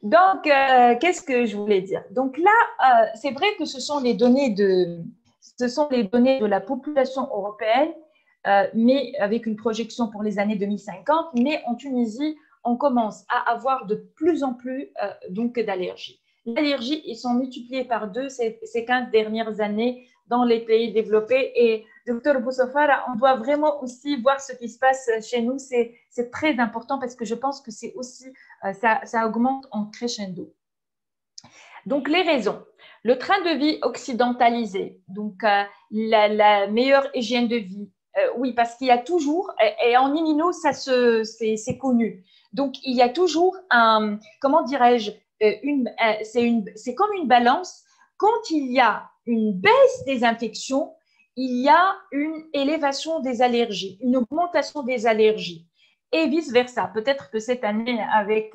Donc, qu'est-ce que je voulais dire? Donc là, c'est vrai que ce sont les données de la population européenne, mais avec une projection pour les années 2050. Mais en Tunisie, on commence à avoir de plus en plus donc d'allergies. L'allergie, ils sont multipliés par deux ces 15 dernières années dans les pays développés. Et Dr Boussofara, on doit vraiment aussi voir ce qui se passe chez nous. C'est très important parce que je pense que c'est aussi, ça augmente en crescendo. Donc, les raisons. Le train de vie occidentalisé, donc la meilleure hygiène de vie. Oui, parce qu'il y a toujours, et en immuno, c'est connu. Donc, il y a toujours un, comment dirais-je, c'est comme une balance. Quand il y a une baisse des infections, il y a une élévation des allergies, une augmentation des allergies, et vice-versa. Peut-être que cette année, avec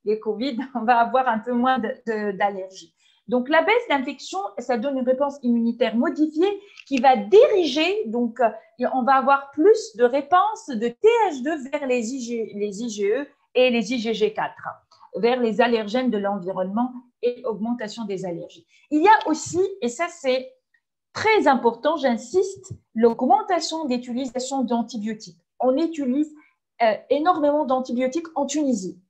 les Covid, on va avoir un peu moins d'allergies. Donc, la baisse d'infection, ça donne une réponse immunitaire modifiée qui va diriger, donc on va avoir plus de réponses de TH2 vers les IgE et les IgG4, vers les allergènes de l'environnement et augmentation des allergies. Il y a aussi, et ça c'est très important, j'insiste, l'augmentation d'utilisation d'antibiotiques. On utilise énormément d'antibiotiques en Tunisie.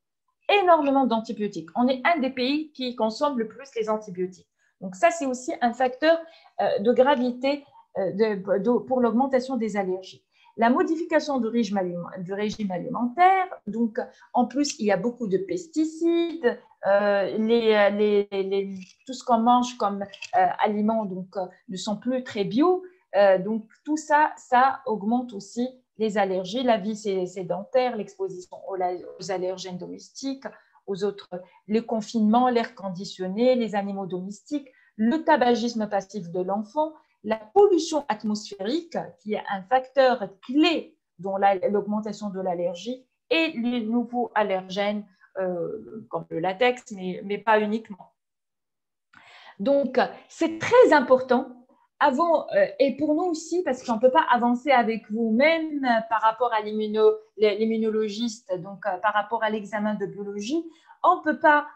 Énormément d'antibiotiques. On est un des pays qui consomme le plus les antibiotiques. Donc ça, c'est aussi un facteur de gravité pour l'augmentation des allergies. La modification du régime alimentaire, donc en plus, il y a beaucoup de pesticides, tout ce qu'on mange comme aliments donc, ne sont plus très bio. Donc tout ça, ça augmente aussi les allergies, la vie sédentaire, l'exposition aux allergènes domestiques, aux autres, le confinement, l'air conditionné, les animaux domestiques, le tabagisme passif de l'enfant, la pollution atmosphérique, qui est un facteur clé dans l'augmentation de l'allergie, et les nouveaux allergènes comme le latex, mais pas uniquement. Donc, c'est très important avant, et pour nous aussi, parce qu'on ne peut pas avancer avec vous-même par rapport à l'immunologiste, donc par rapport à l'examen de biologie, on ne peut pas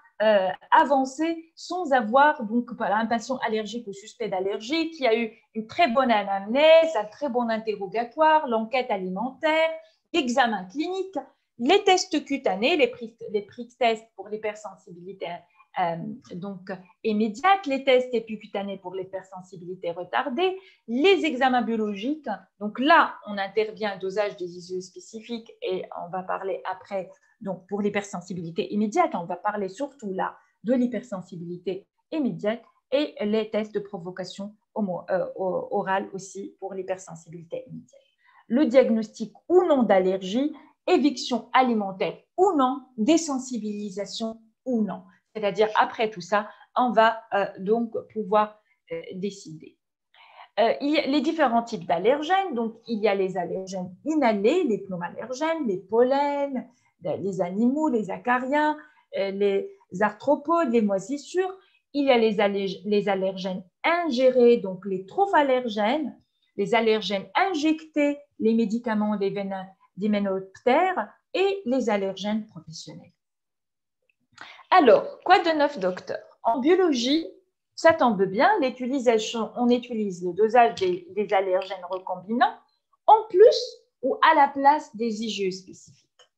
avancer sans avoir donc un patient allergique ou suspect d'allergie qui a eu une très bonne anamnèse, un très bon interrogatoire, l'enquête alimentaire, l'examen clinique, les tests cutanés, les prick tests pour l'hypersensibilité donc immédiate, les tests épicutanés pour l'hypersensibilité retardée, les examens biologiques. Donc là, on intervient au dosage des IgE spécifiques et on va parler après, donc pour l'hypersensibilité immédiate, on va parler surtout là de l'hypersensibilité immédiate et les tests de provocation orale aussi pour l'hypersensibilité immédiate. Le diagnostic ou non d'allergie, éviction alimentaire ou non, désensibilisation ou non. C'est-à-dire, après tout ça, on va donc pouvoir décider. Il y a les différents types d'allergènes. Donc, il y a les allergènes inhalés, les pneumallergènes, les pollens, les animaux, les acariens, les arthropodes, les moisissures. Il y a les allergènes ingérés, donc les trophallérgènes, les allergènes injectés, les médicaments des d'hyménoptères et les allergènes professionnels. Alors, quoi de neuf, docteur? En biologie, ça tombe bien, on utilise le dosage des allergènes recombinants en plus ou à la place des IgE spécifiques.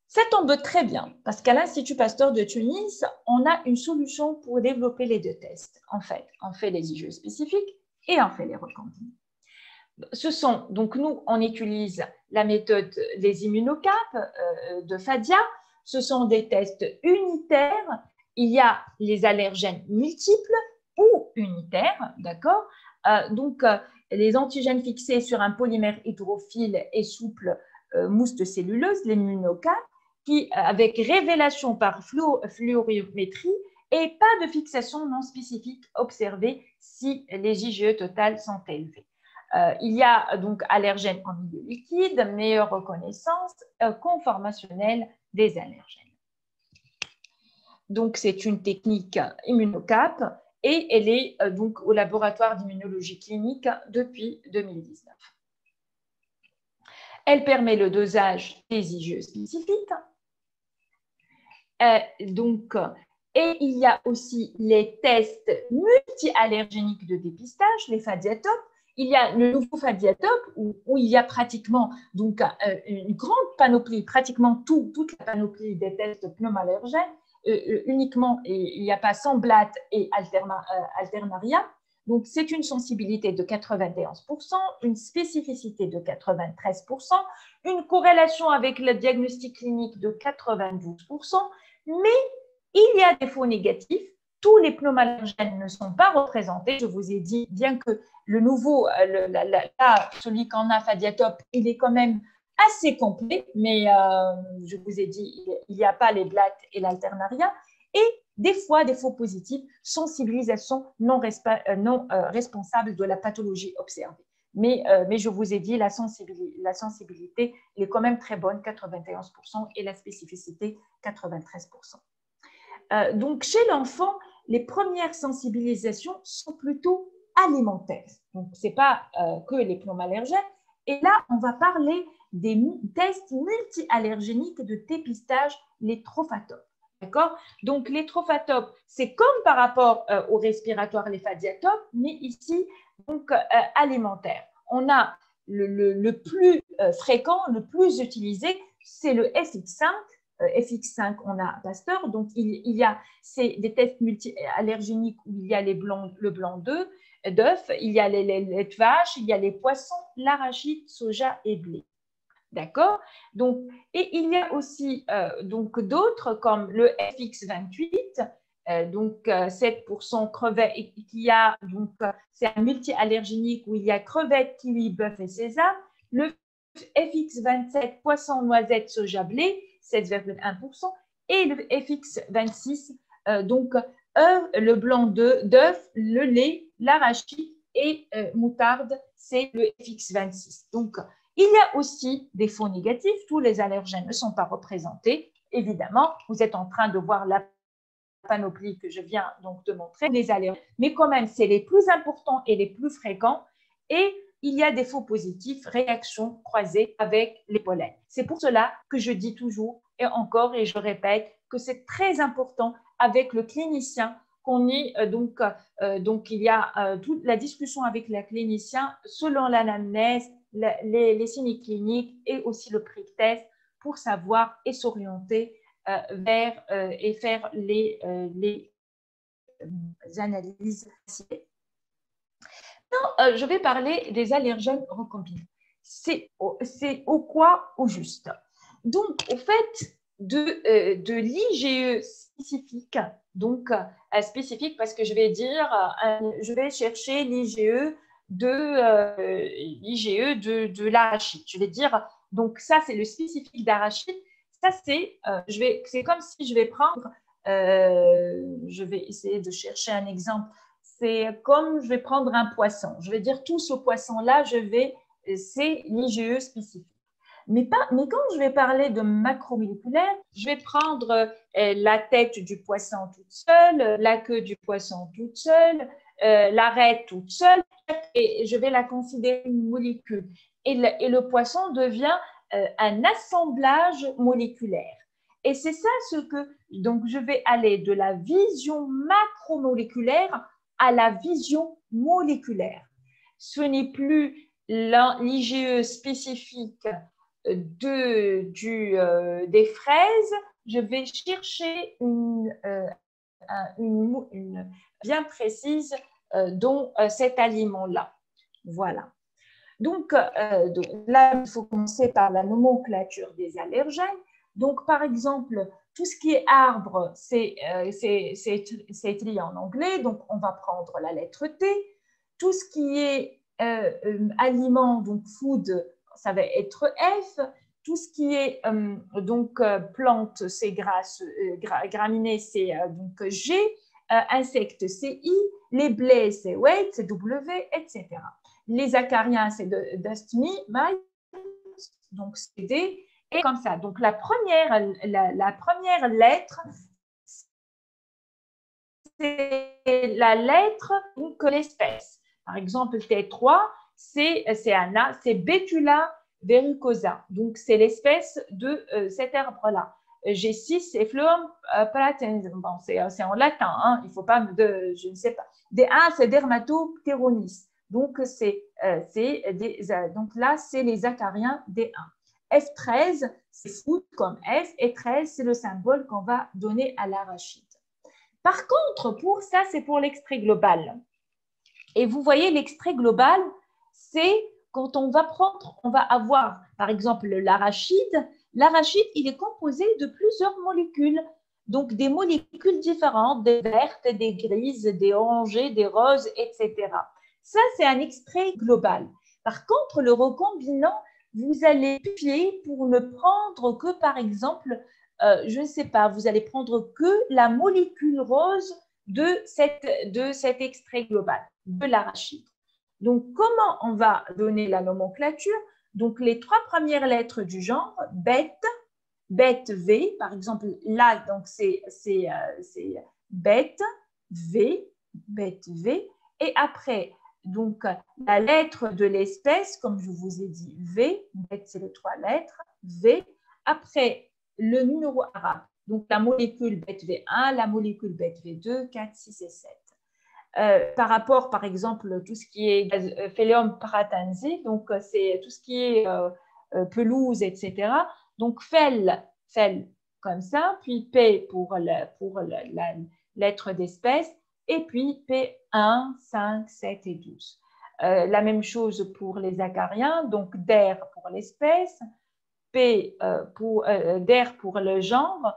Ça tombe très bien parce qu'à l'Institut Pasteur de Tunis, on a une solution pour développer les deux tests. En fait, on fait les IgE spécifiques et on fait les recombinants. Donc nous, on utilise la méthode des immunocapes de Fadia. Ce sont des tests unitaires. Il y a les allergènes multiples ou unitaires, d'accord? Donc, les antigènes fixés sur un polymère hydrophile et souple mousse de celluleuse, l'immunocap, qui, avec révélation par fluorimétrie et pas de fixation non spécifique observée si les IgE totales sont élevées. Il y a donc allergènes en milieu liquide, meilleure reconnaissance conformationnelle des allergènes. Donc, c'est une technique immunocap et elle est donc au laboratoire d'immunologie clinique depuis 2019. Elle permet le dosage des IgE spécifiques. Et il y a aussi les tests multi-allergéniques de dépistage, les Fadiatop. Il y a le nouveau Fadiatop où il y a pratiquement donc, une grande panoplie, pratiquement toute la panoplie des tests pneumoallergènes, uniquement, il n'y a pas Semblat et Alternaria. Donc, c'est une sensibilité de 91%, une spécificité de 93%, une corrélation avec le diagnostic clinique de 92%, mais il y a des faux négatifs. Tous les pneumoallergènes ne sont pas représentés. Je vous ai dit, bien que le nouveau, celui qu'on a, Fadiatop, il est quand même assez complet, mais je vous ai dit, il n'y a pas les Blat et l'Alternaria. Et des fois, des faux positifs, sensibilisation non responsable de la pathologie observée. Mais je vous ai dit, la sensibilité elle est quand même très bonne, 91%, et la spécificité, 93%. Donc, chez l'enfant, les premières sensibilisations sont plutôt alimentaires. Donc, ce n'est pas que les pneumoallergènes. Et là, on va parler des tests multi-allergéniques de dépistage, les Trophatop. D'accord? Donc, les Trophatop, c'est comme par rapport au respiratoire, les Fadiatop, mais ici, donc, alimentaire. On a le plus fréquent, le plus utilisé, c'est le FX5. FX5, on a Pasteur. Donc, il y a des tests multi-allergéniques où il y a le blanc d'œuf, il y a les laits de vache, il y a les poissons, l'arachide, soja et blé. D'accord? Donc, et il y a aussi donc d'autres comme le FX28, donc 7% crevettes, et qui a donc c'est un multi-allergénique où il y a crevettes, kiwi, bœuf et sésame. Le FX27, poisson, noisette, soja, blé, 7,1%, et le FX26, donc le blanc d'œuf, le lait, l'arachide et moutarde, c'est le FX26. Donc, il y a aussi des faux négatifs. Tous les allergènes ne sont pas représentés. Évidemment, vous êtes en train de voir la panoplie que je viens donc de montrer, les allergènes. Mais quand même, c'est les plus importants et les plus fréquents. Et il y a des faux positifs, réactions croisées avec les pollens. C'est pour cela que je dis toujours, et encore, et je répète, que c'est très important avec le clinicien qu'on est donc il y a toute la discussion avec le clinicien selon l'anamnèse, les signes cliniques et aussi le prick test pour savoir et s'orienter vers et faire les analyses. Maintenant, je vais parler des allergènes recombinants. C'est au quoi au juste. Donc, au fait de l'IgE spécifique, donc spécifique parce que je vais dire, je vais chercher l'IgE de l'arachide. Je vais dire, donc ça c'est le spécifique d'arachide. Ça c'est comme si je vais prendre, je vais essayer de chercher un exemple. C'est comme je vais prendre un poisson. Je vais dire tout ce poisson-là, c'est l'IgE spécifique. Mais quand je vais parler de macromoléculaire, je vais prendre la tête du poisson toute seule, la queue du poisson toute seule, l'arête toute seule, et je vais la considérer une molécule. Et le poisson devient un assemblage moléculaire. Et c'est ça donc je vais aller de la vision macromoléculaire à la vision moléculaire. Ce n'est plus l'IgE spécifique des fraises, je vais chercher une bien précise dans cet aliment-là. Voilà. Donc là, il faut commencer par la nomenclature des allergènes. Donc, par exemple, tout ce qui est arbre, c'est écrit en anglais, donc on va prendre la lettre T. Tout ce qui est aliment, donc food, ça va être F. Tout ce qui est plante, c'est graminées, c'est donc G. Insectes, c'est I. Les blés, c'est weight, c'est W, etc. Les acariens, c'est dustmi, donc c'est D. Et comme ça. Donc, la première lettre, c'est la lettre que l'espèce. Par exemple, T3, c'est un A, c'est Betula verrucosa. Donc, c'est l'espèce de cet arbre-là. G6, Effluum pratensis. Bon, c'est en latin, hein, il ne faut pas je ne sais pas. D1, c'est Dermatopteronis. Donc, donc là, c'est les acariens D1. F13, c'est foot comme F, et 13, c'est le symbole qu'on va donner à l'arachide. Par contre, pour ça, c'est pour l'extrait global. Et vous voyez, l'extrait global, c'est quand on va avoir, par exemple, l'arachide. L'arachide, il est composé de plusieurs molécules. Donc, des molécules différentes, des vertes, des grises, des orangées, des roses, etc. Ça, c'est un extrait global. Par contre, le recombinant, vous allez piocher pour ne prendre que, par exemple, je ne sais pas, vous allez prendre que la molécule rose de cet extrait global, de l'arachide. Donc, comment on va donner la nomenclature? Donc, les 3 premières lettres du genre, bête, bête V, par exemple, là, donc c'est bête, V, et après, donc, la lettre de l'espèce, comme je vous ai dit, V, bête, c'est les 3 lettres, V, après, le numéro arabe, donc la molécule bête V1, la molécule bête V2, 4, 6 et 7. Par rapport, par exemple, tout ce qui est Phylum pratensis, donc c'est tout ce qui est pelouse, etc. Donc, fel comme ça, puis P pour la lettre d'espèce, et puis P1, 5, 7 et 12. La même chose pour les acariens, donc der pour l'espèce, P der pour le genre,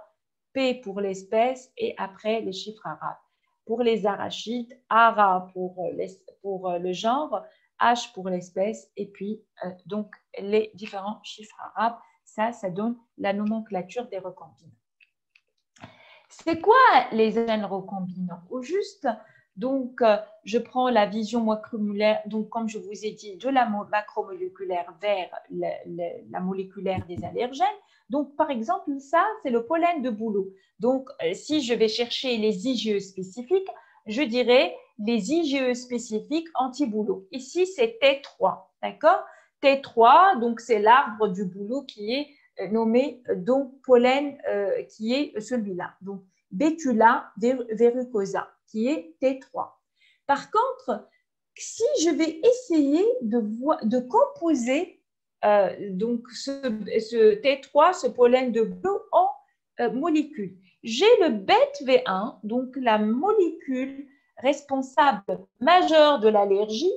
P pour l'espèce, et après les chiffres arabes. Pour les arachides, ARA pour le genre, H pour l'espèce, et puis donc les différents chiffres arabes. Ça donne la nomenclature des recombinants. C'est quoi les gènes recombinants? Au juste, donc je prends la vision macromoléculaire, donc comme je vous ai dit, de la macromoléculaire vers la moléculaire des allergènes. Donc, par exemple, ça, c'est le pollen de bouleau. Donc, si je vais chercher les IgE spécifiques, je dirais les IgE spécifiques anti-bouleau. Ici, c'est T3, d'accord? T3, donc c'est l'arbre du bouleau qui est nommé donc pollen, qui est celui-là. Donc, Betula verrucosa, qui est T3. Par contre, si je vais essayer de composer donc ce T3, ce pollen de bouleau en molécules. J'ai le BET-V1, donc la molécule responsable majeure de l'allergie,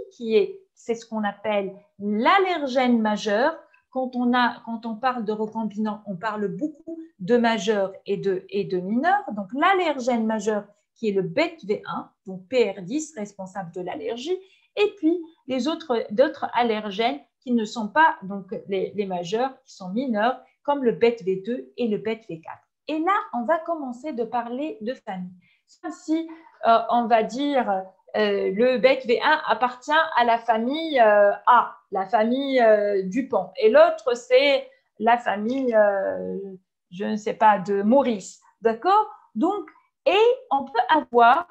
c'est ce qu'on appelle l'allergène majeur. Quand on parle de recombinant, on parle beaucoup de majeur et de mineur. Donc, l'allergène majeur qui est le BET-V1, donc PR10, responsable de l'allergie, et puis d'autres allergènes qui ne sont pas donc les majeurs, qui sont mineurs, comme le BET-V2 et le BET-V4. Et là, on va commencer de parler de famille. Si on va dire le BET-V1 appartient à la famille A, la famille Dupont, et l'autre, c'est la famille, je ne sais pas, de Maurice. D'accord? Donc, et on peut avoir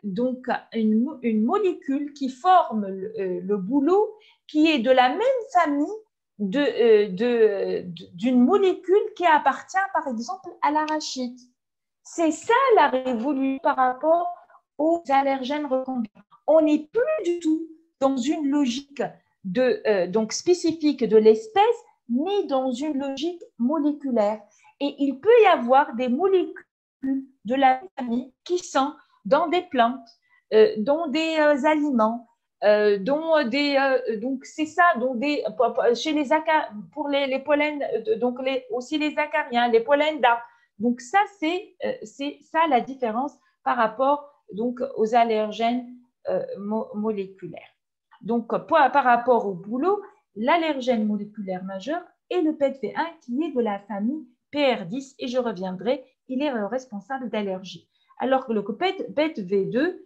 donc une molécule qui forme le bouleau qui est de la même famille d'une molécule qui appartient par exemple à l'arachide. C'est ça la révolution par rapport aux allergènes recombinants. On n'est plus du tout dans une logique donc spécifique de l'espèce, mais dans une logique moléculaire. Et il peut y avoir des molécules de la famille qui sont dans des plantes, dans des aliments, donc c'est ça, chez les pour les pollens, donc aussi les acariens, les pollens d'arbres. Donc ça, c'est ça la différence par rapport donc aux allergènes moléculaires. Donc par rapport au bouleau, l'allergène moléculaire majeur est le BET-V1 qui est de la famille PR10 et je reviendrai, il est responsable d'allergie. Alors que le BET-V2,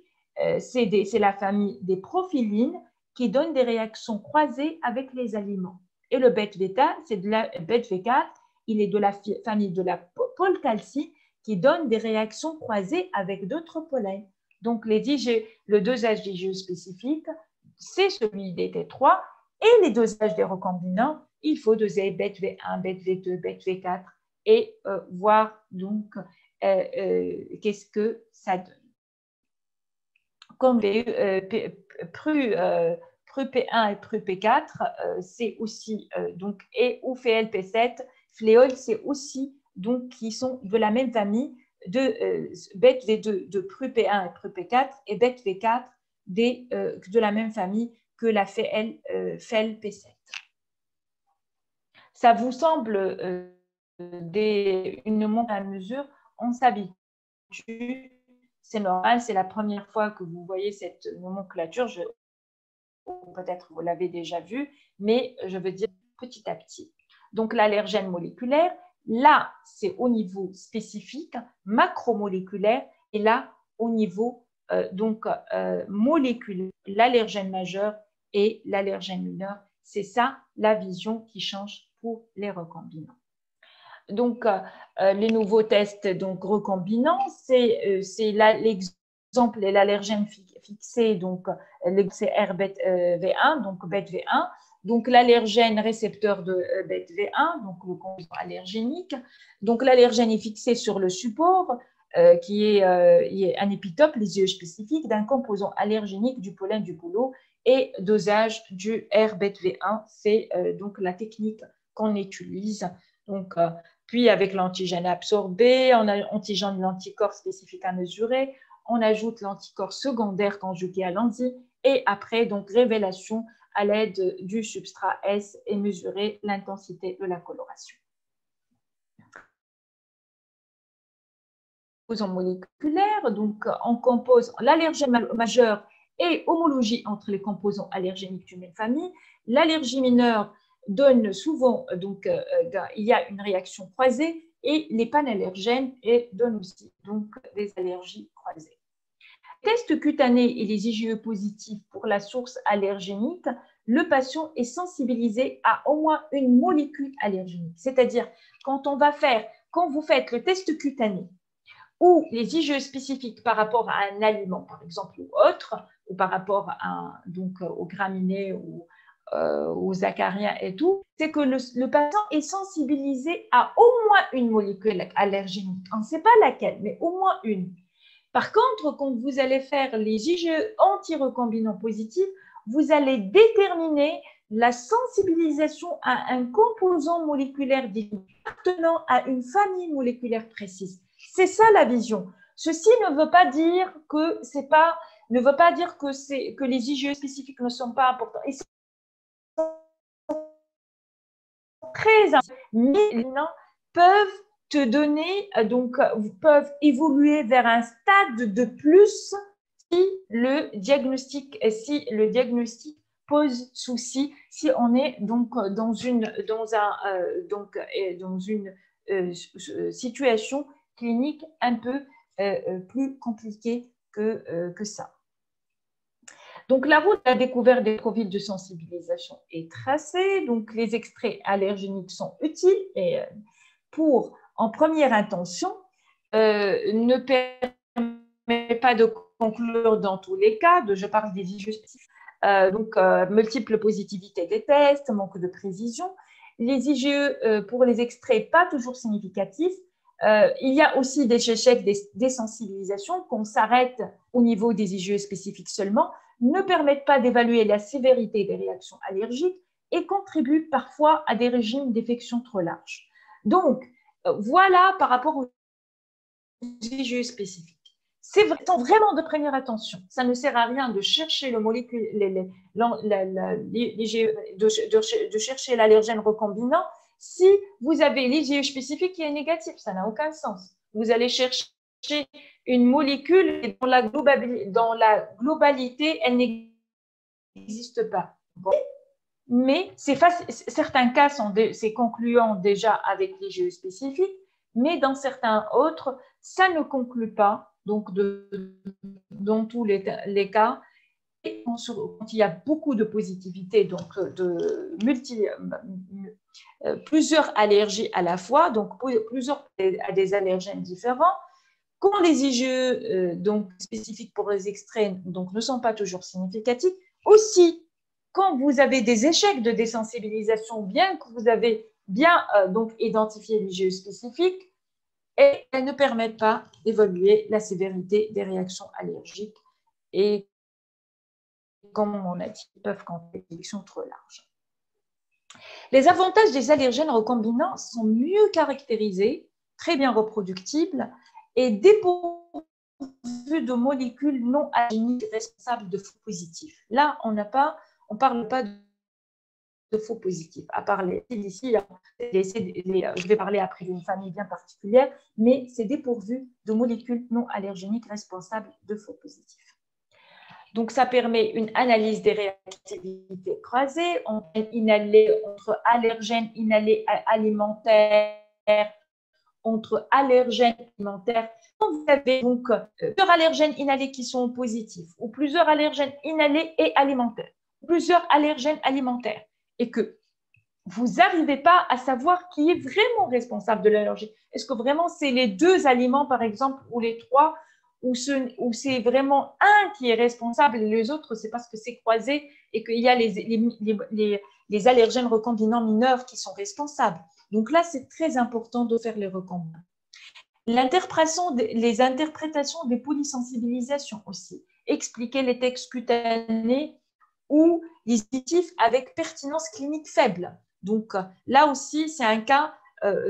c'est la famille des profilines qui donne des réactions croisées avec les aliments. Et le BET-V4, c'est de la BET-V4, il est de la famille de la polcalcie qui donne des réactions croisées avec d'autres pollens. Donc, le dosage d'IgE spécifique, c'est celui des T3 Et les dosages des recombinants, il faut doser BET-V1, BET-V2, BET-V4 et voir donc qu'est-ce que ça donne. Comme PRU-P1 et PRU-P4, c'est aussi donc, et ou FLP7, fléol, c'est aussi donc qui sont de la même famille de BET-V2 de PRU-P1 et PRU-P4 et BET-V4 de la même famille que la FLP7. Ça vous semble une montre à mesure, on s'habitue, c'est normal, c'est la première fois que vous voyez cette nomenclature, peut-être vous l'avez déjà vu, mais je veux dire petit à petit. Donc l'allergène moléculaire, là c'est au niveau spécifique, macromoléculaire, et là au niveau moléculaire, l'allergène majeur et l'allergène mineur. C'est ça la vision qui change pour les recombinants. Donc, les nouveaux tests donc, recombinants, c'est l'exemple est l'allergène fixé, donc c'est RBET-V1, donc BET-V1, donc l'allergène récepteur de BET-V1, donc le composant allergénique. Donc, l'allergène est fixé sur le support, qui est un épitope, les yeux spécifiques d'un composant allergénique du pollen du bouleau et dosage du RBET-V1, c'est donc la technique qu'on utilise. Donc, puis avec l'antigène absorbé, on a l'antigène de l'anticorps spécifique à mesurer, on ajoute l'anticorps secondaire conjugué à l'enzyme et après, donc, révélation à l'aide du substrat S et mesurer l'intensité de la coloration. Composants moléculaires, donc on compose l'allergène majeur et homologie entre les composants allergéniques d'une même famille. L'allergie mineure donne souvent, donc il y a une réaction croisée et les panallergènes donnent aussi donc des allergies croisées. Les tests cutanés et les IgE positifs pour la source allergénique, le patient est sensibilisé à au moins une molécule allergénique. C'est-à-dire, quand vous faites le test cutané ou les IgE spécifiques par rapport à un aliment, par exemple, ou autre, ou par rapport aux graminées ou aux acariens et tout, c'est que le patient est sensibilisé à au moins une molécule allergénique. On ne sait pas laquelle, mais au moins une. Par contre, quand vous allez faire les IgE anti-recombinants positifs, vous allez déterminer la sensibilisation à un composant moléculaire appartenant à une famille moléculaire précise. C'est ça la vision. Ceci ne veut pas dire que les IgE spécifiques ne sont pas importants. Ils sont très importants, mais les peuvent te donner, peuvent évoluer vers un stade de plus si le diagnostic pose souci, si on est donc dans une situation clinique un peu plus compliquée que ça. Donc, la route de la découverte des profils de sensibilisation est tracée. Donc, les extraits allergéniques sont utiles et pour, en première intention, ne permet pas de conclure dans tous les cas. Je parle des IgE spécifiques. Multiple positivité des tests, manque de précision. Les IgE pour les extraits, pas toujours significatifs. Il y a aussi des échecs des sensibilisations qu'on s'arrête au niveau des IgE spécifiques seulement, ne permettent pas d'évaluer la sévérité des réactions allergiques et contribuent parfois à des régimes d'infection trop larges. Donc, voilà par rapport aux IgE spécifiques. C'est vraiment de première attention. Ça ne sert à rien de chercher de chercher l'allergène recombinant si vous avez l'IgE spécifique qui est négatif. Ça n'a aucun sens. Vous allez chercher une molécule et dans la globalité, elle n'existe pas. Bon. Mais certains cas c'est concluant déjà avec l'IgE spécifique, mais dans certains autres, ça ne conclut pas. Donc, dans tous les cas, et quand il y a beaucoup de positivité, donc plusieurs allergies à la fois, donc plusieurs à des allergènes différents, quand les IgE spécifiques pour les extraits ne sont pas toujours significatifs, aussi quand vous avez des échecs de désensibilisation, bien que vous avez bien donc identifié l'IgE spécifique, et elles ne permettent pas d'évaluer la sévérité des réactions allergiques et, comme on a dit, peuvent causer des réactions trop larges. Les avantages des allergènes recombinants sont mieux caractérisés, très bien reproductibles et dépourvus de molécules non allergéniques responsables de faux positifs. Là, on ne parle pas de faux positifs, à part ici, je vais parler après d'une famille bien particulière, mais c'est dépourvu de molécules non allergéniques responsables de faux positifs. Donc, ça permet une analyse des réactivités croisées, entre allergènes inhalés alimentaires, entre allergènes alimentaires. Quand vous avez donc plusieurs allergènes inhalés qui sont positifs, ou plusieurs allergènes inhalés et alimentaires, plusieurs allergènes alimentaires, et que vous n'arrivez pas à savoir qui est vraiment responsable de l'allergie. Est-ce que vraiment c'est les 2 aliments, par exemple, ou les 3, ou c'est vraiment un qui est responsable et les autres, c'est parce que c'est croisé et qu'il y a les allergènes recombinants mineurs qui sont responsables. Donc là, c'est très important de faire les recombinants. Les interprétations des polysensibilisations aussi. Expliquer les textes cutanés ou les dispositifs avec pertinence clinique faible. Donc là aussi, c'est un cas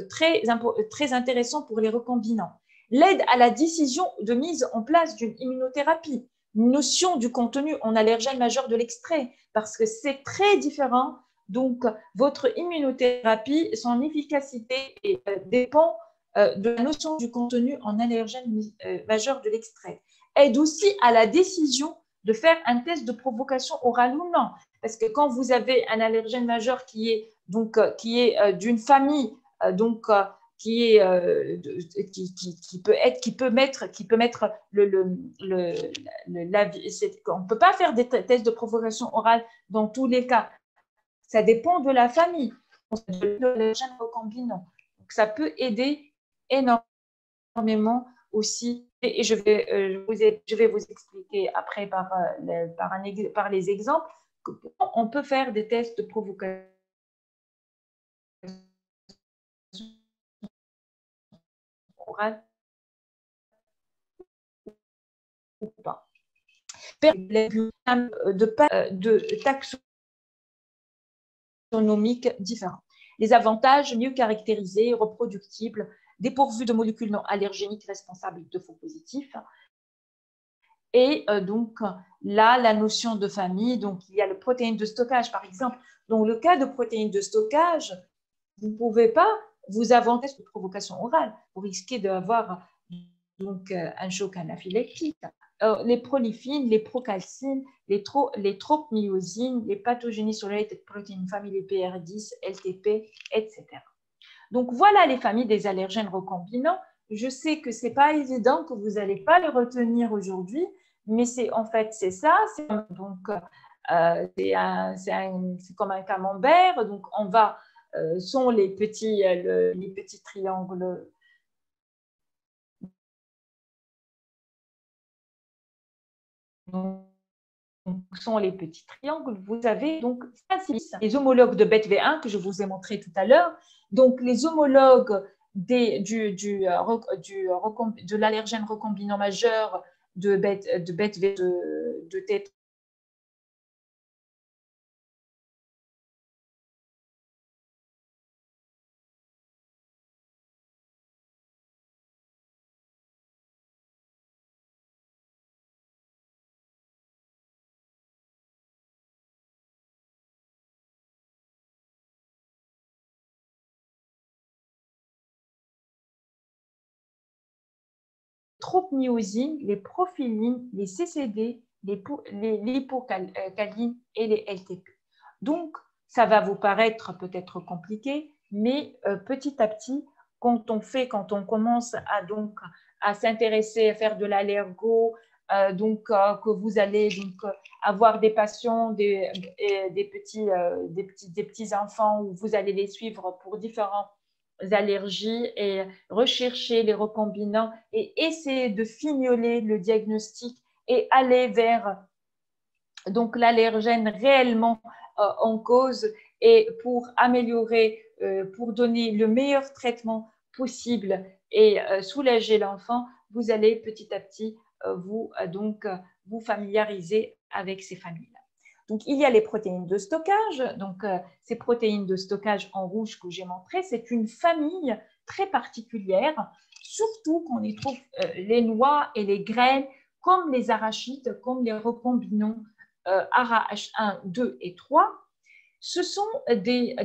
très intéressant pour les recombinants. L'aide à la décision de mise en place d'une immunothérapie, notion du contenu en allergène majeur de l'extrait, parce que c'est très différent. Donc, votre immunothérapie, son efficacité dépend de la notion du contenu en allergène majeur de l'extrait. Aide aussi à la décision de faire un test de provocation orale ou non. Parce que quand vous avez un allergène majeur qui est d'une famille, qui peut mettre on ne peut pas faire des tests de provocation orale dans tous les cas. Ça dépend de la famille, de l'allergène recombinant. Donc, ça peut aider énormément aussi, et je vais vous expliquer après par les exemples comment on peut faire des tests de provocation orale ou pas. De taxonomiques différents. Les avantages mieux caractérisés, reproductibles, dépourvus de molécules non allergéniques responsables de faux positifs. Et donc là, la notion de famille, donc il y a le protéine de stockage, par exemple. Dans le cas de protéines de stockage, vous ne pouvez pas vous avancer de provocation orale. Vous risquez d'avoir donc un choc anaphylactique. Les prolifines, les procalcines, les tropmyosines, les pathogeny-related protein family PR10, LTP, etc. Donc voilà les familles des allergènes recombinants. Je sais que ce n'est pas évident, que vous n'allez pas les retenir aujourd'hui, mais en fait c'est ça. C'est comme un camembert. Donc on va sont les petits triangles. Donc, sont les petits triangles. Vous avez donc les homologues de BET-V1 que je vous ai montré tout à l'heure. Donc, les homologues de l'allergène recombinant majeur de BET-V, de T3, tropmyosine, les profilines, les CCD, les lipocalines et les LTP. Donc, ça va vous paraître peut-être compliqué, mais petit à petit, quand on commence à s'intéresser, à faire de l'allergo, que vous allez avoir des patients, des petits enfants où vous allez les suivre pour différents allergies et rechercher les recombinants et essayer de fignoler le diagnostic et aller vers donc l'allergène réellement en cause, et pour améliorer, pour donner le meilleur traitement possible et soulager l'enfant, vous allez petit à petit vous familiariser avec ces familles-là. Donc, il y a les protéines de stockage. Donc, ces protéines de stockage en rouge que j'ai montré, c'est une famille très particulière, surtout qu'on y trouve les noix et les graines, comme les arachides, comme les recombinants ARA-H1, 2 et 3. Ce sont des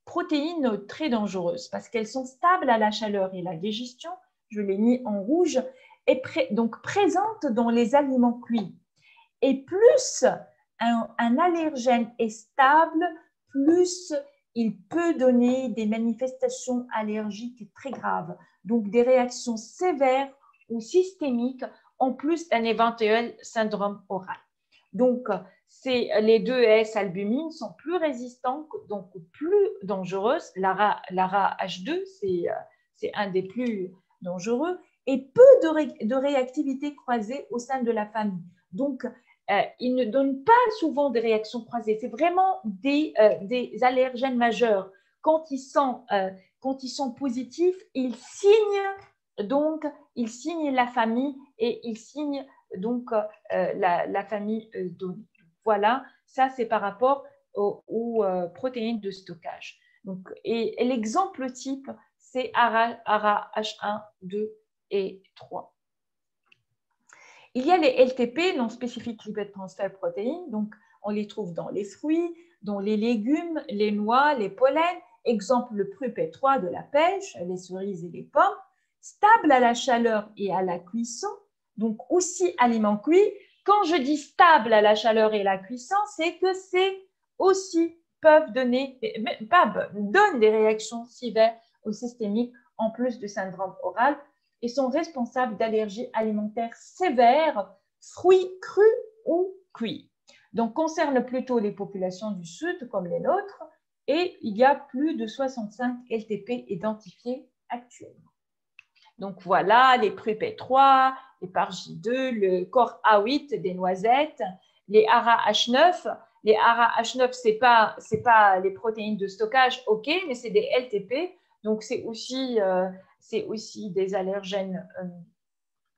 protéines très dangereuses parce qu'elles sont stables à la chaleur et la digestion. Je l'ai mis en rouge, et donc présentes dans les aliments cuits. Et plus un allergène est stable, plus il peut donner des manifestations allergiques très graves, donc des réactions sévères ou systémiques, en plus d'un éventuel syndrome oral. Donc, les 2S-albumines sont plus résistantes, donc plus dangereuses. L'ARA H2, c'est un des plus dangereux, et peu de réactivité croisée au sein de la famille. Donc, ils ne donnent pas souvent des réactions croisées. C'est vraiment des allergènes majeurs. Quand ils sont positifs, ils signent la famille, et ils signent donc la famille donnée. Voilà, ça c'est par rapport aux protéines de stockage. Donc, et l'exemple type, c'est ARA H1, 2 et 3. Il y a les LTP, non spécifiques lipid transfer protéines, donc on les trouve dans les fruits, dans les légumes, les noix, les pollens, exemple le PRUP3 de la pêche, les cerises et les pommes, stable à la chaleur et à la cuisson, donc aussi aliments cuits. Quand je dis stable à la chaleur et à la cuisson, c'est que c'est aussi donnent des réactions sévères ou systémiques en plus du syndrome oral, et sont responsables d'allergies alimentaires sévères, fruits crus ou cuits. Donc, concerne plutôt les populations du Sud comme les nôtres, et il y a plus de 65 LTP identifiés actuellement. Donc, voilà les PRUP3, les PARJ2, le corps A8 des noisettes, les ARA-H9. Les ARA-H9, ce n'est pas les protéines de stockage, ok, mais c'est des LTP. Donc, c'est aussi des allergènes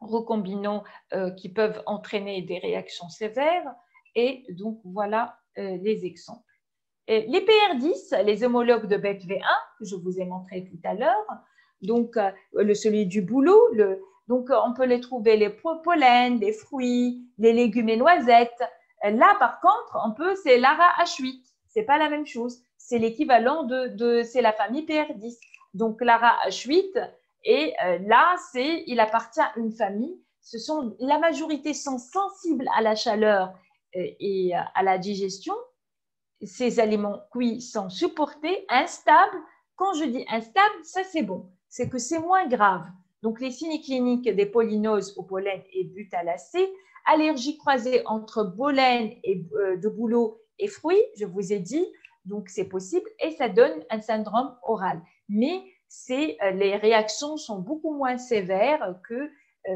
recombinants qui peuvent entraîner des réactions sévères. Et donc, voilà les exemples. Et les PR10, les homologues de BET-V1, que je vous ai montré tout à l'heure, donc celui du boulot, donc on peut les trouver les pollens, les fruits, les légumes et noisettes. Là, par contre, c'est l'ARA-H8. C'est pas la même chose. C'est l'équivalent c'est la famille PR10. Donc, l'ARA-H8, et là, il appartient à une famille. La majorité sont sensibles à la chaleur et à la digestion. Ces aliments cuits sont supportés, instables. Quand je dis instable, ça c'est bon, c'est que c'est moins grave. Donc, les signes cliniques des pollinoses au pollen et butylacées, allergie croisée entre pollen de bouleau et fruits, je vous ai dit, donc c'est possible, et ça donne un syndrome oral. Mais les réactions sont beaucoup moins sévères que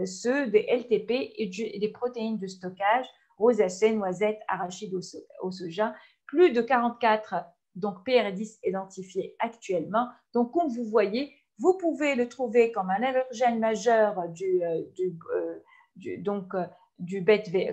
ceux des LTP et des protéines de stockage, rosacées, noisettes, arachides au soja. Plus de 44 donc PR10 identifiés actuellement. Donc, comme vous voyez, vous pouvez le trouver comme un allergène majeur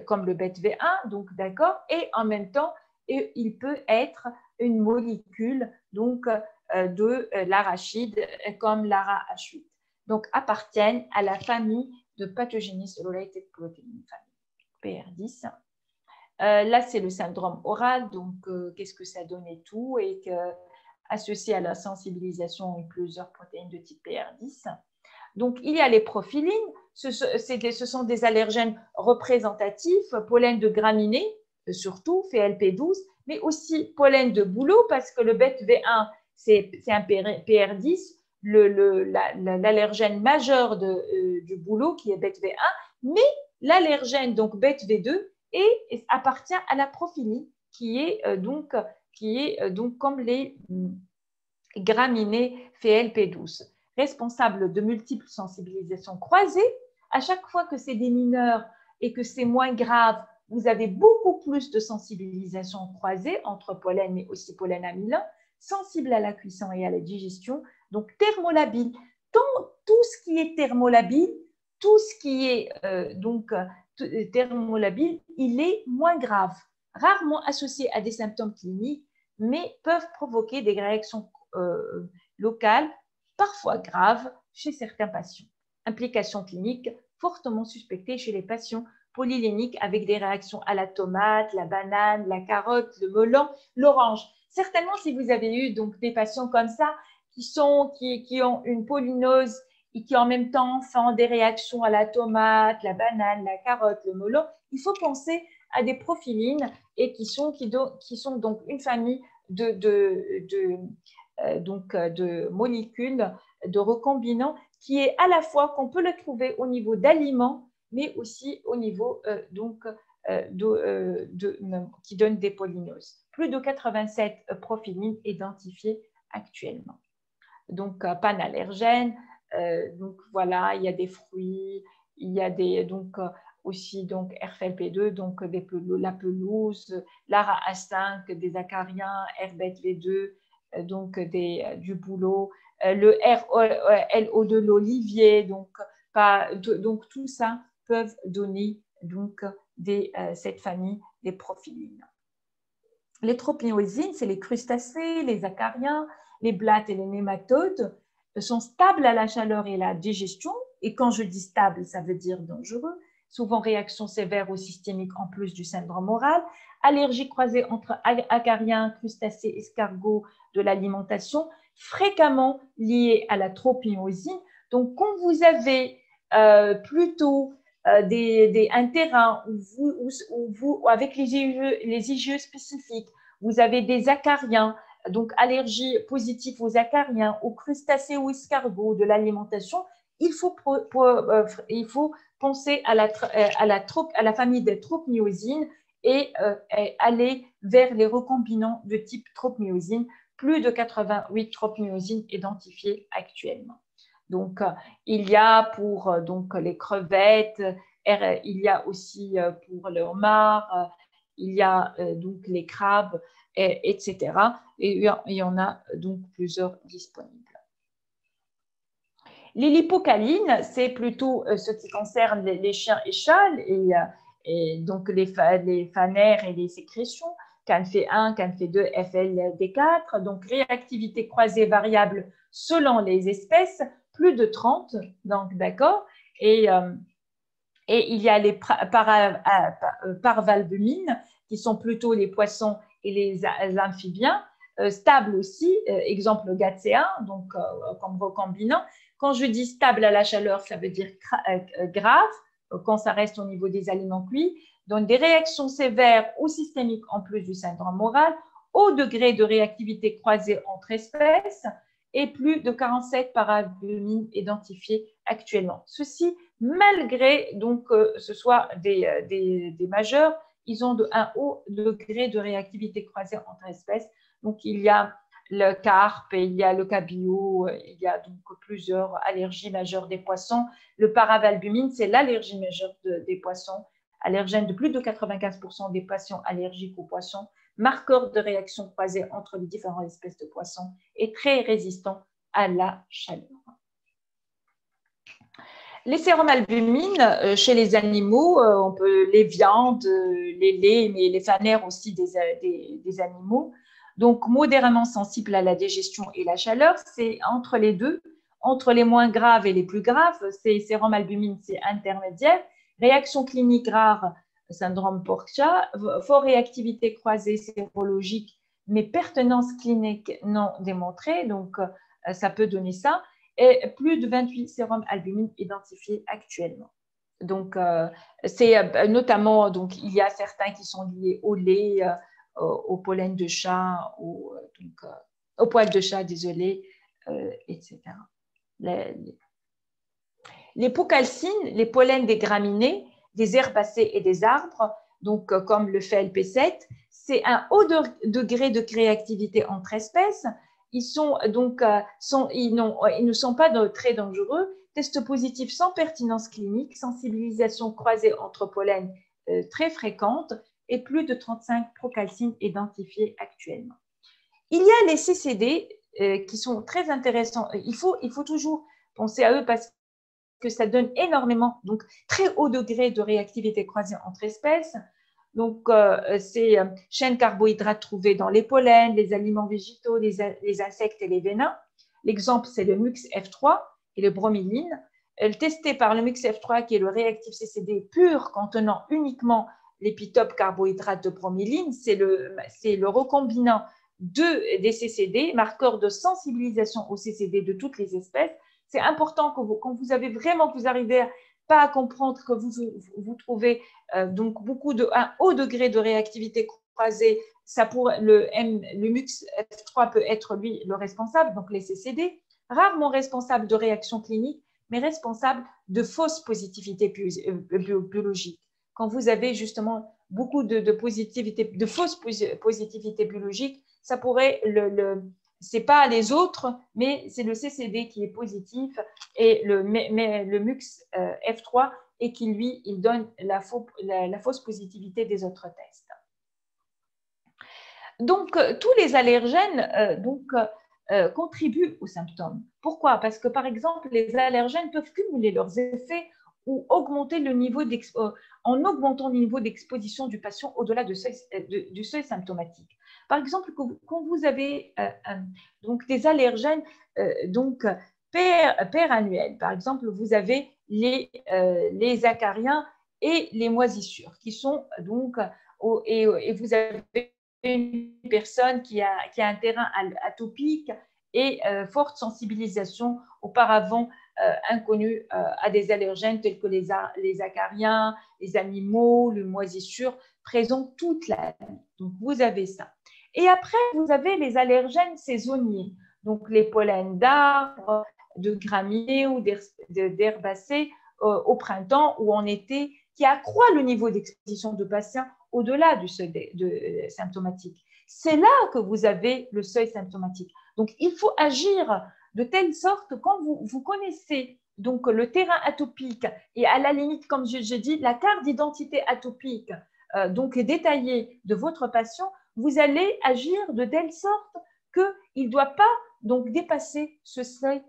comme le BET-V1, donc d'accord, et en même temps, il peut être une molécule donc de l'arachide comme l'ARA-H8. Donc, appartiennent à la famille de Pathogenesis Related Protein, famille PR10. Là, c'est le syndrome oral, donc qu'est-ce que ça donne et tout, et associé à la sensibilisation et plusieurs protéines de type PR10. Donc, il y a les profilines, ce sont des allergènes représentatifs, pollen de graminées, surtout, FLP12, mais aussi pollen de bouleau, parce que le BET-V1, c'est un PR10, l'allergène majeur du bouleau, qui est BET-V1, mais l'allergène, donc BET-V2, et appartient à la profiline, qui est donc comme les graminées FLP12, responsable de multiples sensibilisations croisées. À chaque fois que c'est des mineurs et que c'est moins grave, vous avez beaucoup plus de sensibilisation croisée entre pollen, mais aussi pollen amylin, sensible à la cuisson et à la digestion, donc thermolabile. Tout ce qui est thermolabile, tout ce qui est thermolabile, il est moins grave, rarement associé à des symptômes cliniques, mais peuvent provoquer des réactions locales, parfois graves, chez certains patients. Implications cliniques fortement suspectées chez les patients polyléniques avec des réactions à la tomate, la banane, la carotte, le melon, l'orange. Certainement, si vous avez eu donc des patients comme ça qui ont une polynose et qui en même temps font des réactions à la tomate, la banane, la carotte, le melon, il faut penser à des profilines et qui sont donc une famille de molécules, de recombinants qui est à la fois qu'on peut le trouver au niveau d'aliments, mais aussi au niveau qui donne des polynoses. Plus de 87 profilines identifiées actuellement. Donc, panallergènes, donc voilà, il y a des fruits, il y a aussi RFLP2, donc la pelouse, l'ARA A5, des acariens, herbette V2, du bouleau, le RLO de l'olivier, donc tout ça peuvent donner cette famille des profilines. Les tropinoïsines, c'est les crustacés, les acariens, les blattes et les nématodes sont stables à la chaleur et à la digestion. Et quand je dis stable, ça veut dire dangereux. Souvent réaction sévère ou systémique en plus du syndrome oral. Allergie croisée entre acariens, crustacés, escargots de l'alimentation, fréquemment liée à la tropinoïsine. Donc, quand vous avez plutôt un terrain où vous, avec les IgE spécifiques, vous avez des acariens, donc allergie positive aux acariens, aux crustacés ou escargots de l'alimentation, il faut penser à la famille des tropmyosines et aller vers les recombinants de type tropmyosine, plus de 88 tropmyosines identifiées actuellement. Donc, il y a pour les crevettes, il y a aussi pour le homard, il y a donc les crabes, etc. Et il y en a donc plusieurs disponibles. Les lipocalines, c'est plutôt ce qui concerne les chiens et chats et donc les phanères et les sécrétions. CanF1, CanF2, FLD4, donc réactivité croisée variable selon les espèces, plus de 30, donc d'accord. Et il y a les parvalbumines, qui sont plutôt les poissons et les amphibiens, stables aussi, exemple GAT1, donc comme recombinant. Quand je dis stable à la chaleur, ça veut dire grave, quand ça reste au niveau des aliments cuits. Donc, des réactions sévères ou systémiques en plus du syndrome oral, haut degré de réactivité croisée entre espèces et plus de 47 parvalbumines identifiées actuellement. Ceci, malgré donc, ce soit des majeurs, ils ont un haut degré de réactivité croisée entre espèces. Donc, il y a le carpe, il y a le cabillaud, il y a donc plusieurs allergies majeures des poissons. Le paravalbumine, c'est l'allergie majeure des poissons, allergène de plus de 95% des patients allergiques aux poissons, marqueur de réaction croisée entre les différentes espèces de poissons et très résistant à la chaleur. Les sérums albumines, chez les animaux, on peut les viandes, les laits, mais les phanères aussi des animaux. Donc, modérément sensible à la digestion et la chaleur, c'est entre les deux, entre les moins graves et les plus graves. Ces sérums albumines, c'est intermédiaire. Réaction clinique rare, syndrome Portia, fort réactivité croisée sérologique, mais pertinence clinique non démontrée. Donc, ça peut donner ça. Et plus de 28 sérums albumines identifiés actuellement. Donc, c'est notamment, donc, il y a certains qui sont liés au lait, au pollen de chat, au poil de chat, désolé, etc. Les hypocalcines, les pollens des graminées, des herbacées et des arbres, donc comme le FLP7, c'est un haut degré de réactivité entre espèces. Ils ne sont pas très dangereux, test positif sans pertinence clinique, sensibilisation croisée entre pollen très fréquente et plus de 35 procalcines identifiées actuellement. Il y a les CCD qui sont très intéressants. Il faut toujours penser à eux parce que ça donne énormément, donc très haut degré de réactivité croisée entre espèces. Donc, c'est chaînes carbohydrates trouvées dans les pollens, les aliments végétaux, les insectes et les vénins. L'exemple, c'est le MUX-F3 et le broméline. Testé par le MUX-F3, qui est le réactif CCD pur contenant uniquement l'épitope carbohydrate de broméline, c'est le recombinant des CCD, marqueur de sensibilisation au CCD de toutes les espèces. C'est important que quand vous avez vraiment, que vous arrivez pas à comprendre que vous trouvez donc un haut degré de réactivité croisée, le MUX-F3 peut être lui le responsable, donc les CCD, rarement responsable de réaction clinique, mais responsable de fausse positivité biologique. Quand vous avez justement beaucoup de fausses positivités biologiques, ça pourrait c'est pas les autres, mais c'est le CCD qui est positif et le MUX F3 et qui, lui, il donne la fausse positivité des autres tests. Donc, tous les allergènes contribuent aux symptômes. Pourquoi? Parce que, par exemple, les allergènes peuvent cumuler leurs effets ou augmenter en augmentant le niveau d'exposition du patient au-delà du seuil symptomatique. Par exemple, quand vous avez donc des allergènes annuels, par exemple, vous avez les acariens et les moisissures qui sont donc, et vous avez une personne qui a un terrain atopique et forte sensibilisation auparavant inconnue à des allergènes tels que les acariens, les animaux, les moisissures, présents toute l'année. Donc, vous avez ça. Et après, vous avez les allergènes saisonniers, donc les pollens d'arbres, de graminées ou d'herbacées au printemps ou en été, qui accroît le niveau d'exposition de patients au-delà du seuil symptomatique. C'est là que vous avez le seuil symptomatique. Donc, il faut agir de telle sorte que quand vous connaissez donc le terrain atopique et à la limite, comme je dis, la carte d'identité atopique donc détaillée de votre patient, vous allez agir de telle sorte qu'il ne doit pas donc dépasser ce seuil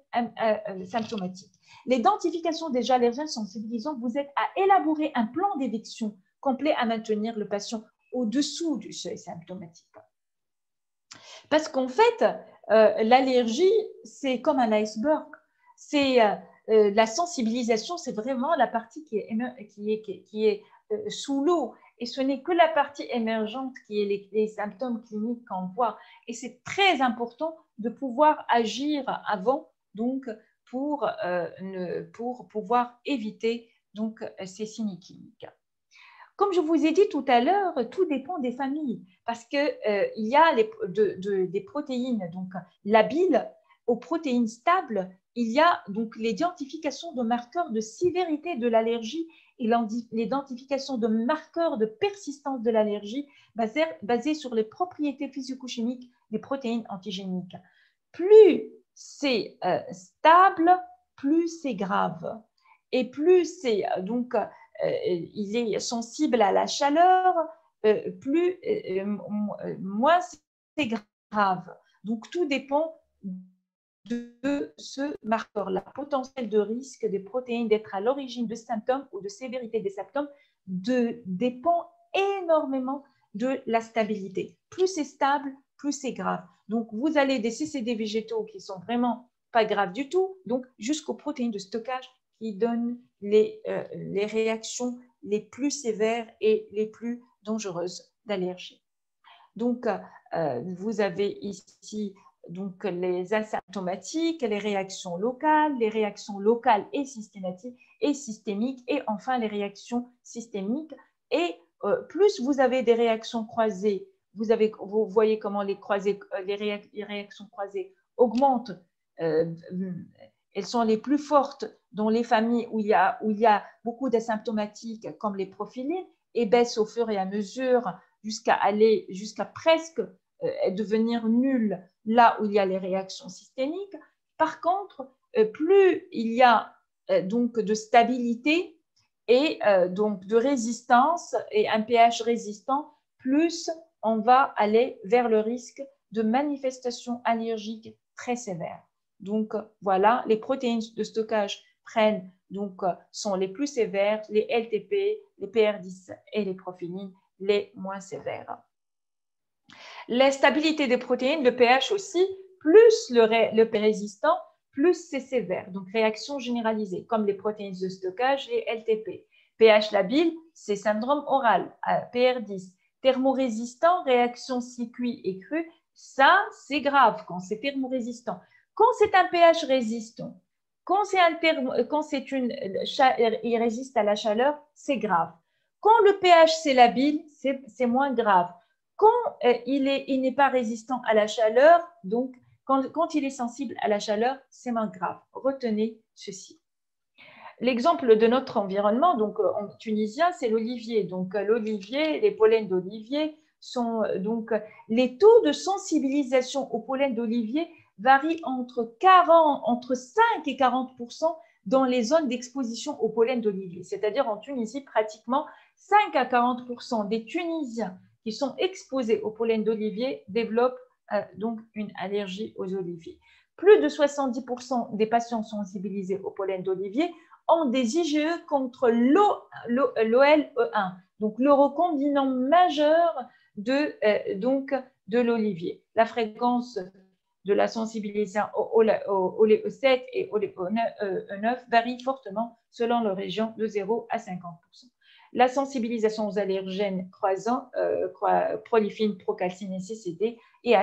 symptomatique. L'identification des allergènes sensibilisants vous aide à élaborer un plan d'éviction complet à maintenir le patient au-dessous du seuil symptomatique. Parce qu'en fait, l'allergie, c'est comme un iceberg. C'est la sensibilisation, c'est vraiment la partie qui est sous l'eau. Et ce n'est que la partie émergente qui est les symptômes cliniques qu'on voit. Et c'est très important de pouvoir agir avant, donc, pour pouvoir éviter donc, ces signes cliniques. Comme je vous ai dit tout à l'heure, tout dépend des familles parce qu'il y a des protéines, donc la bile aux protéines stables, il y a donc l'identification de marqueurs de sévérité de l'allergie et l'identification de marqueurs de persistance de l'allergie basés sur les propriétés physico-chimiques des protéines antigéniques. Plus c'est stable, plus c'est grave. Et plus c'est donc il est sensible à la chaleur, moins c'est grave. Donc, tout dépend de ce marqueur-là. Potentiel de risque des protéines d'être à l'origine de symptômes ou de sévérité des symptômes dépend énormément de la stabilité. Plus c'est stable, plus c'est grave. Donc, vous avez des CCD végétaux qui sont vraiment pas graves du tout, donc jusqu'aux protéines de stockage qui donnent les réactions les plus sévères et les plus dangereuses d'allergie. Donc, vous avez ici donc, les asymptomatiques, les réactions locales et systémiques, et enfin les réactions systémiques. Et plus vous avez des réactions croisées, vous voyez comment les réactions croisées augmentent. Elles sont les plus fortes dans les familles où il y a beaucoup d'asymptomatiques comme les profilines et baissent au fur et à mesure jusqu'à presque devenir nulles là où il y a les réactions systémiques. Par contre, plus il y a donc de stabilité et donc de résistance et un pH résistant, plus on va aller vers le risque de manifestations allergiques très sévères. Donc voilà, les protéines de stockage sont les plus sévères, les LTP, les PR10 et les profilines les moins sévères. La stabilité des protéines, le pH aussi, plus le résistant, plus c'est sévère. Donc, réaction généralisée, comme les protéines de stockage, les LTP. pH labile, c'est syndrome oral, PR10. Thermorésistant, réaction si-cuit et cru, ça, c'est grave quand c'est thermorésistant. Quand c'est un pH résistant, il résiste à la chaleur, c'est grave. Quand le pH c'est labile, c'est moins grave. Quand il n'est pas résistant à la chaleur, donc quand il est sensible à la chaleur, c'est moins grave. Retenez ceci. L'exemple de notre environnement, donc en tunisien, c'est l'olivier. Donc l'olivier, les pollens d'olivier sont donc les taux de sensibilisation au pollen d'olivier varient entre 5 et 40% dans les zones d'exposition au pollen d'olivier. C'est-à-dire en Tunisie, pratiquement 5 à 40% des Tunisiens qui sont exposés au pollen d'olivier développent donc une allergie aux oliviers. Plus de 70% des patients sensibilisés au pollen d'olivier ont des IgE contre l'OLE1, donc le recombinant majeur de l'olivier. La fréquence de la sensibilisation au OLE7 et OLE9 varie fortement selon la région de 0 à 50%. La sensibilisation aux allergènes croisants, prolifine, procalcine et CCD, est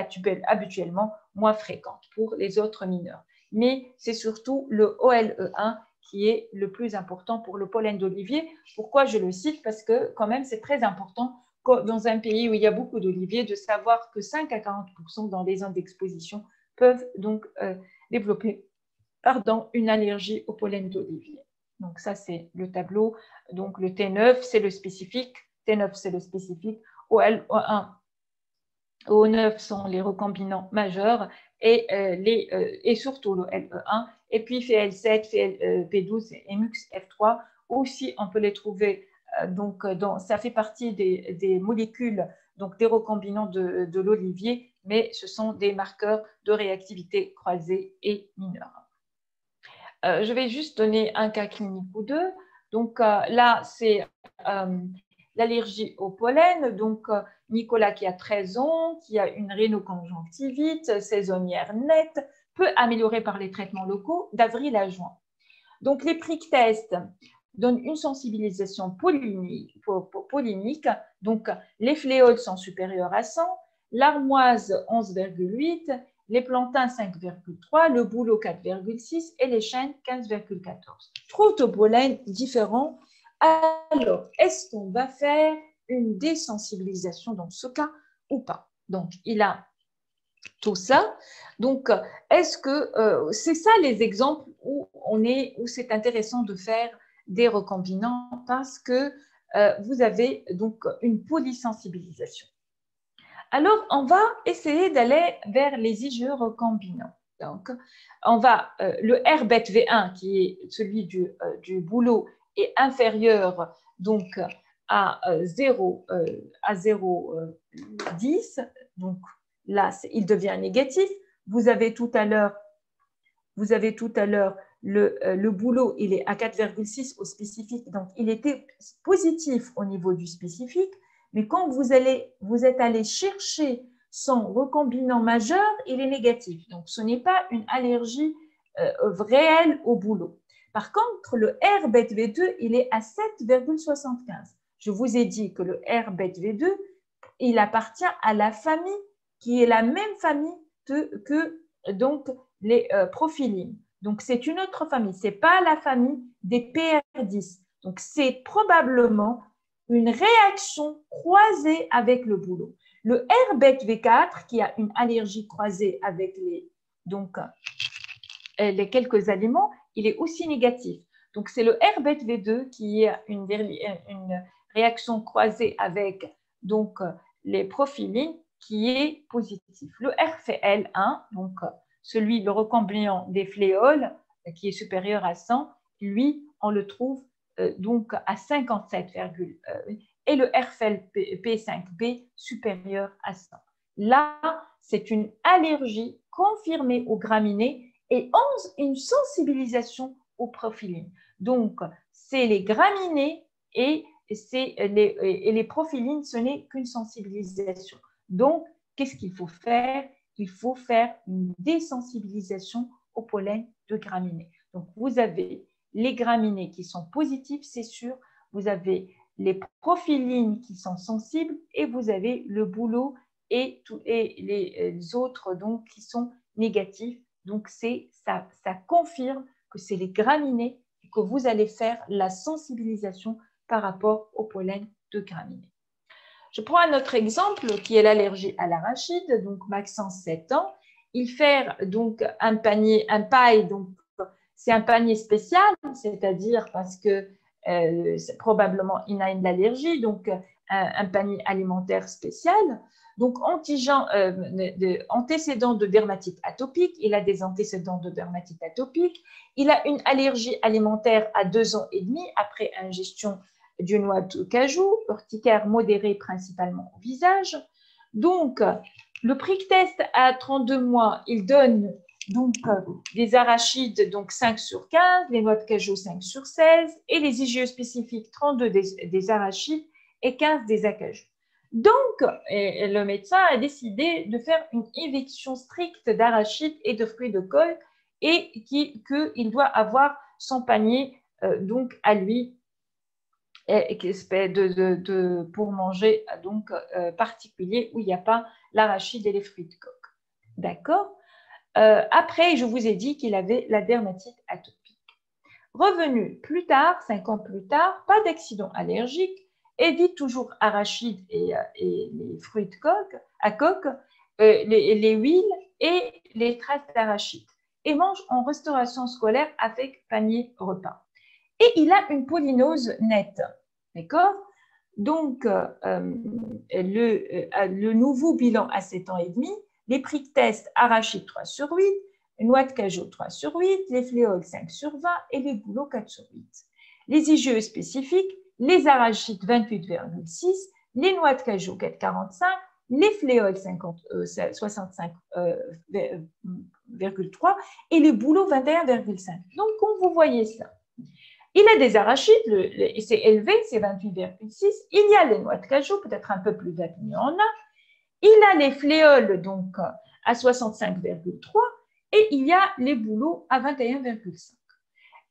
habituellement moins fréquente pour les autres mineurs. Mais c'est surtout le OLE1 qui est le plus important pour le pollen d'olivier. Pourquoi je le cite? Parce que quand même, c'est très important dans un pays où il y a beaucoup d'oliviers de savoir que 5 à 40% dans les zones d'exposition peuvent donc développer une allergie au pollen d'olivier. Donc ça, c'est le tableau. Donc le T9, c'est le spécifique. T9, c'est le spécifique. OL1, O9 sont les recombinants majeurs et surtout le LE1. Et puis FL7, P12 et MUX-F3. Aussi, on peut les trouver. Ça fait partie des molécules, donc des recombinants de l'olivier, mais ce sont des marqueurs de réactivité croisée et mineure. Je vais juste donner un cas clinique ou deux. Donc là, c'est l'allergie au pollen. Donc Nicolas qui a 13 ans, qui a une rhinoconjonctivite saisonnière nette, peut améliorer par les traitements locaux d'avril à juin. Donc les prick tests donnent une sensibilisation pollinique. Donc les fléoles sont supérieurs à 100, l'armoise 11,8, les plantains 5,3, le bouleau 4,6 et les chênes 15,14. Trop de pollen différents. Alors, est-ce qu'on va faire une désensibilisation dans ce cas ou pas? Donc, il a tout ça. Donc, est-ce que c'est ça les exemples où c'est intéressant de faire des recombinants parce que vous avez donc une polysensibilisation. Alors, on va essayer d'aller vers les IgE recombinants. Donc, on va, le RBET-V1, qui est celui du bouleau, est inférieur donc à 0,10. Donc, là, il devient négatif. Vous avez tout à l'heure le bouleau, il est à 4,6 au spécifique. Donc, il était positif au niveau du spécifique. Mais quand vous êtes allé chercher son recombinant majeur, il est négatif. Donc, ce n'est pas une allergie réelle au bouleau. Par contre, le RBET-V2, il est à 7,75. Je vous ai dit que le RBET-V2, il appartient à la famille qui est la même famille que donc, les profilines. Donc, c'est une autre famille. Ce n'est pas la famille des PR10. Donc, c'est probablement une réaction croisée avec le bouleau. Le RBET-V4, qui a une allergie croisée avec les quelques aliments, il est aussi négatif. Donc, c'est le RBET-V2 qui a une réaction croisée avec donc, les profilines qui est positif. Le RFL1, donc le recombinant des fléoles, qui est supérieur à 100, lui, on le trouve donc à 57, et le RFLP5B supérieur à 100. Là, c'est une allergie confirmée aux graminées et une sensibilisation aux profilines. Donc, c'est les graminées et les profilines, ce n'est qu'une sensibilisation. Donc, qu'est-ce qu'il faut faire? Il faut faire une désensibilisation au pollen de graminées. Donc, vous avez les graminées qui sont positives, c'est sûr. Vous avez les profilines qui sont sensibles et vous avez le bouleau et les autres donc, qui sont négatifs. Donc, ça confirme que c'est les graminées et que vous allez faire la sensibilisation par rapport au pollen de graminées. Je prends un autre exemple qui est l'allergie à l'arachide. Donc, Maxence, 7 ans, il fait donc un paille, donc c'est un panier spécial, c'est-à-dire parce que probablement il a une allergie, donc un panier alimentaire spécial. Donc, antécédents de dermatite atopique, il a des antécédents de dermatite atopique, il a une allergie alimentaire à 2 ans et demi après ingestion d'une noix de cajou, urticaire modérée principalement au visage. Donc, le prick test à 32 mois, il donne donc des arachides donc 5 sur 15, les noix de cajou 5 sur 16 et les IgE spécifiques 32 des arachides et 15 des acajou. Donc, le médecin a décidé de faire une éviction stricte d'arachides et de fruits de colle et qu'il doit avoir son panier donc à lui pour manger donc particulier où il n'y a pas l'arachide et les fruits de coque. D'accord? Après, je vous ai dit qu'il avait la dermatite atopique. Revenu plus tard, 5 ans plus tard, pas d'accident allergique, évite toujours arachide et les fruits de coque, à coque, les huiles et les traces d'arachide. Et mange en restauration scolaire avec panier repas. Et il a une polynose nette. D'accord? Donc, le nouveau bilan à 7 ans et demi, les prick tests arachide 3 sur 8, noix de cajou 3 sur 8, les fléoles 5 sur 20 et les bouleaux 4 sur 8. Les IgE spécifiques, les arachides 28,6, les noix de cajou 4,45, les fléoles 65,3 et les bouleaux 21,5. Donc, comme vous voyez ça, il a des arachides, c'est élevé, c'est 28,6. Il y a les noix de cajou, peut-être un peu plus bas, mais il y en a. Il a les fléoles, donc à 65,3. Et il y a les bouleaux à 21,5.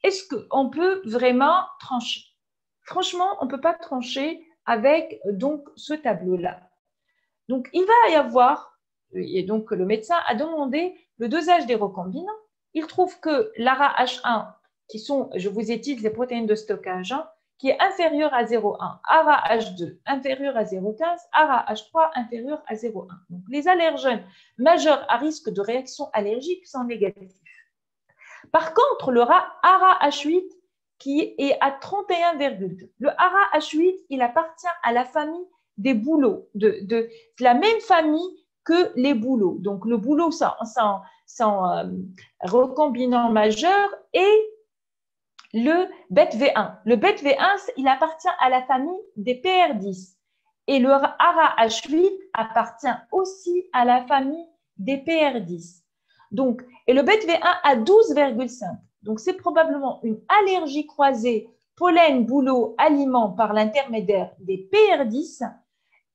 Est-ce qu'on peut vraiment trancher? Franchement, on ne peut pas trancher avec donc ce tableau-là. Donc, il va y avoir, et donc le médecin a demandé le dosage des recombinants. Il trouve que l'ARA-H1, qui sont, je vous ai dit, les protéines de stockage, qui est inférieur à 0,1, ARA-H2 inférieur à 0,15, ARA-H3 inférieur à 0,1. Donc, les allergènes majeurs à risque de réaction allergique sont négatifs. Par contre, le ARA-H8, qui est à 31,2. Le ARA-H8, il appartient à la famille des bouleaux, de la même famille que les bouleaux. Donc, le bouleau sans recombinant majeur et le BET-V1. Le BET-V1, il appartient à la famille des PR10. Et le ARA-H8 appartient aussi à la famille des PR10. Donc, et le BET-V1 à 12,5. Donc, c'est probablement une allergie croisée pollen, bouleau, aliment par l'intermédiaire des PR10.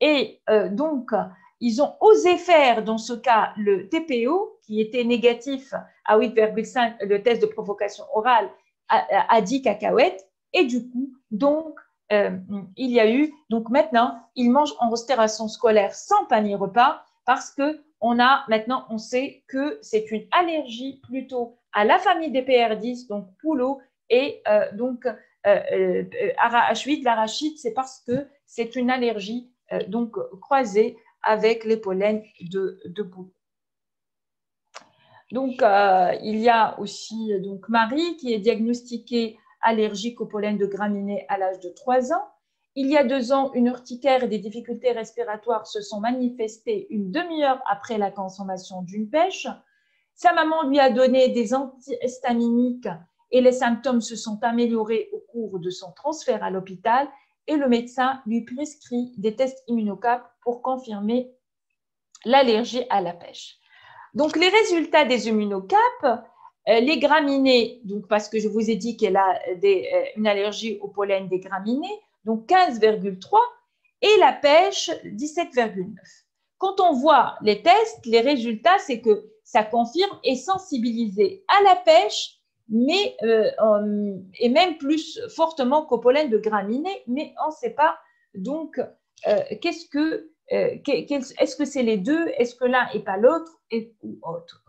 Et donc, ils ont osé faire, dans ce cas, le TPO, qui était négatif à 8,5, le test de provocation orale à 10 cacahuètes. Et du coup, donc, il y a eu, donc maintenant, ils mangent en restauration scolaire sans panier repas parce que maintenant, on sait que c'est une allergie plutôt à la famille des PR10, donc poulet et donc ARA-H8, l'arachide, c'est parce que c'est une allergie donc croisée avec les pollens de bouleau. Donc, il y a aussi donc, Marie qui est diagnostiquée allergique au pollen de graminées à l'âge de 3 ans. Il y a 2 ans, une urticaire et des difficultés respiratoires se sont manifestées une demi-heure après la consommation d'une pêche. Sa maman lui a donné des antihistaminiques et les symptômes se sont améliorés au cours de son transfert à l'hôpital et le médecin lui prescrit des tests immunocap pour confirmer l'allergie à la pêche. Donc, les résultats des immunocap, les graminées, donc parce que je vous ai dit qu'elle a une allergie au pollen des graminées, donc 15,3, et la pêche, 17,9. Quand on voit les tests, les résultats, c'est que ça confirme est sensibilisé à la pêche, mais et même plus fortement qu'au pollen de graminées, mais on ne sait pas donc est-ce que c'est les deux, est-ce que l'un et pas l'autre ou autre.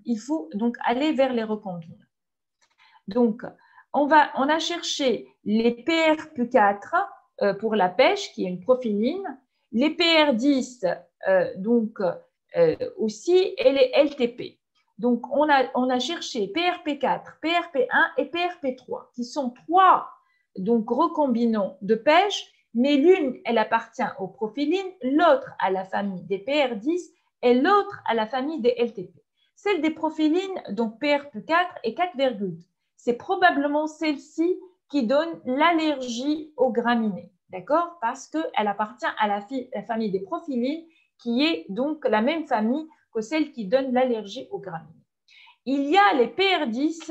Il faut donc aller vers les recombinants. Donc, on a cherché les PRP4 pour la pêche, qui est une prophyline, les PR10 aussi, et les LTP. Donc, on a cherché PRP4, PRP1 et PRP3, qui sont trois donc, recombinants de pêche, mais l'une, elle appartient aux prophylines, l'autre à la famille des PR10 et l'autre à la famille des LTP. Celle des prophylines, donc PRP4 est 4,2. C'est probablement celle-ci qui donne l'allergie aux graminées, d'accord? Parce qu'elle appartient à la famille des prophylines, qui est donc la même famille que celle qui donne l'allergie aux graminées. Il y a les PR10,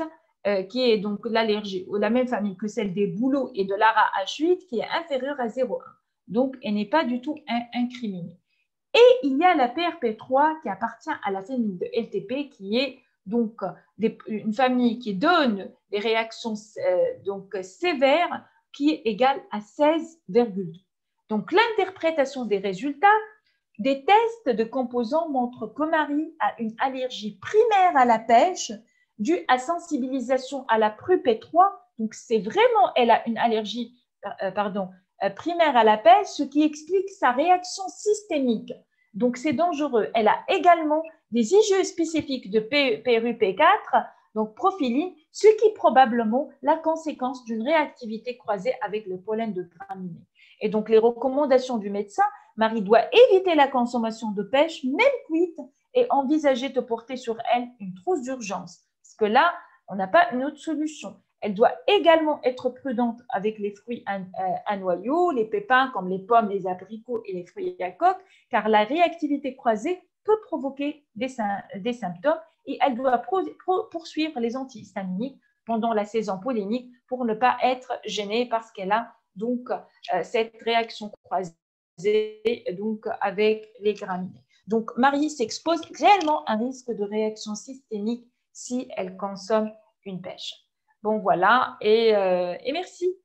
qui est donc l'allergie ou la même famille que celle des bouleaux et de l'ARA H8, qui est inférieure à 0,1. Donc, elle n'est pas du tout incriminée. Et il y a la PRP3 qui appartient à la famille de LTP, qui est donc une famille qui donne des réactions sévères, qui est égale à 16,2. Donc, l'interprétation des résultats des tests de composants montrent que Marie a une allergie primaire à la pêche due à sensibilisation à la PRUP3. Donc, c'est vraiment, elle a une allergie primaire à la pêche, ce qui explique sa réaction systémique. Donc, c'est dangereux. Elle a également des IgE spécifiques de PRUP4, donc prophyline, ce qui est probablement la conséquence d'une réactivité croisée avec le pollen de graminées. Et donc, les recommandations du médecin, Marie doit éviter la consommation de pêche, même cuite, et envisager de porter sur elle une trousse d'urgence. Parce que là, on n'a pas une autre solution. Elle doit également être prudente avec les fruits à noyaux, les pépins comme les pommes, les abricots et les fruits à coque, car la réactivité croisée peut provoquer des symptômes et elle doit poursuivre les antihistaminiques pendant la saison pollinique pour ne pas être gênée parce qu'elle a donc cette réaction croisée donc avec les graminées. Donc, Marie s'expose réellement à un risque de réaction systémique si elle consomme une pêche. Bon, voilà, et merci.